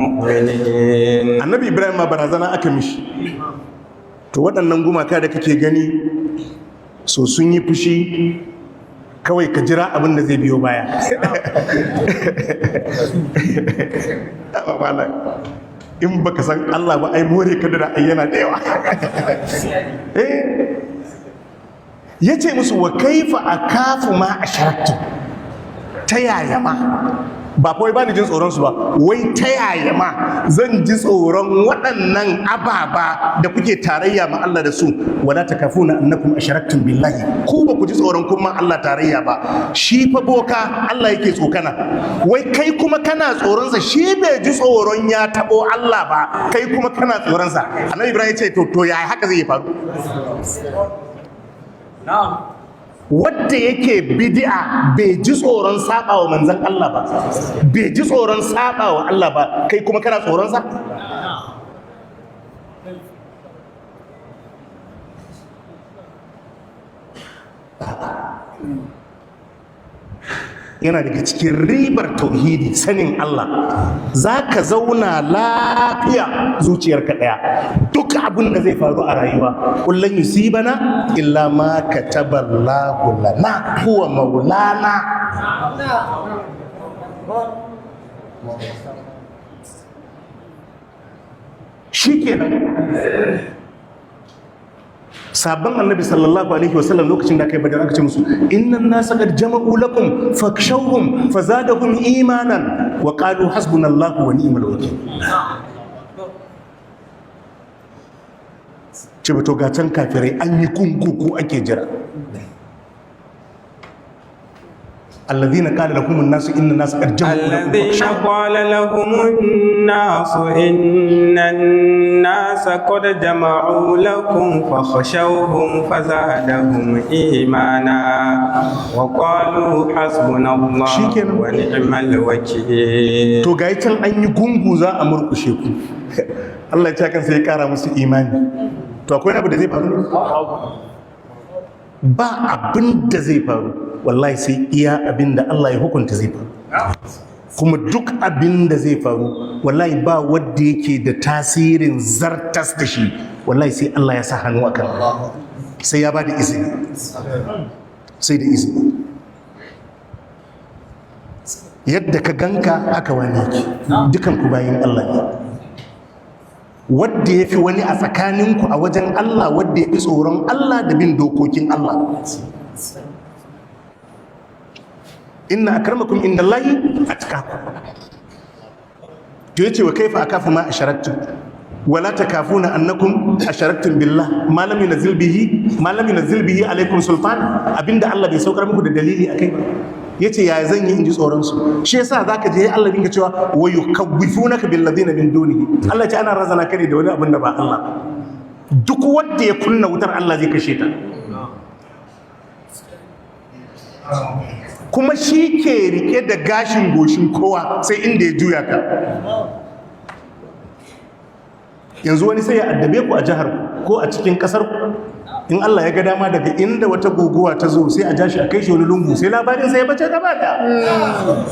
مؤمنين. Annabi Ibrahim ma barazana aka mishi. To waɗannan gumaka da kake gani so sun yi fushi, kawai ka jira abin da zai biyo baya. In baka san Allah ba ai more ka da ayyana da yawa. Ya ce musu wa kaifa akafu ma asharaktu, ta yaya ma ba kawai ba ni jin tsoron su ba, wai ta yaya ma zan ji tsoron waɗannan ababa da kuke tarayya ma Allah da su. Wala takafuna annakum asharaktum billahi, ku ba ku ji tsoron kuma Allah tarayya ba. Shi fa boka Allah yake tsokana, wai kai kuma kana tsoron sa, shi bai ji tsoron ya tabo Allah ba, kai kuma kana tsoron sa. Annabi Ibrahim ya ce to ya haka zai faru? Wadda yake bid'a bai ji tsoron saba wa manzon Allah ba, bai ji tsoron saba wa Allah ba, kai kuma kana tsoron sa? Yana daga cikin ribar tauhidi sanin Allah, za ka zauna lafiya zuciyarka ɗaya. Duk abin da zai faru a rayuwa, kullum yusibana illa ma kataballahu lana huwa maulana. Shikenan. Sabon annabi sallallahu alaihi wasallam lokacin da aka yi badar aka ce musu innan nasa qad jama'u lakum fakshawhum fazadahum imanan wa qalu hasbunallahu wa ni'mal wakeel. Ce ba to ga can kafirai an yi kunkuku ake jira. الذين قال لهم الناس إن الناس قد جمعوا لكم الذين قال لهم الناس إن الناس قد جمعوا لكم فخشوهم فزادهم إيمانا وقالوا حسبنا الله ونعم الوكيل. to ga can an yi gungu za a murkushe ku. Allah ya kan sai ya kara musu imani. To akwai abu da zai faru? Ba abin da zai faru, wallahi sai iya abin da Allah ya hukunta zai faru. Kuma duk abin da zai faru, wallahi ba wadda yake da tasirin zartas da shi, wallahi sai Allah ya sa hannu a kan, sai ya ba da izini, sai da izini. Yadda ka ganka haka wani yake, dukan ku bayin Allah ne. Wadda ya fi wani a tsakaninku a wajen Allah, wadda ya fi tsoron Allah da bin dokokin Allah. Inna akramakum indallahi atqakum. To yace wa kaifa akafu ma asharaktum wala takafuna annakum asharaktum billah ma lam yunzil bihi alaikum sultan, abinda Allah bai saukar muku da dalili akai ba. Yace ya zan yi inji tsoron su. Shi yasa zaka je Allah dinga cewa wa yukawwifunaka bil ladina min dunihi. Allah ce ana razana kare da wani abin da ba Allah. Duk wanda ya kunna wutar Allah zai kashe ta. Kuma shi ke rike da gashin goshin kowa sai inda ya juya ka. Yanzu wani sai ya addabe ku a jihar ko a cikin kasar ku, in Allah ya ga dama daga inda wata guguwa ta zo sai a ja shi a kai shi wani lungu, sai labarin sai ya bace gaba da.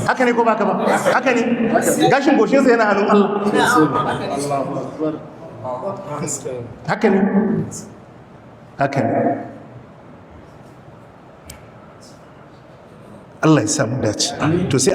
Haka ne ko baka ba? Haka ne. Gashin goshin sa yana hannun Allah. Haka ne. Haka ne. Allah ya samu dace. To sai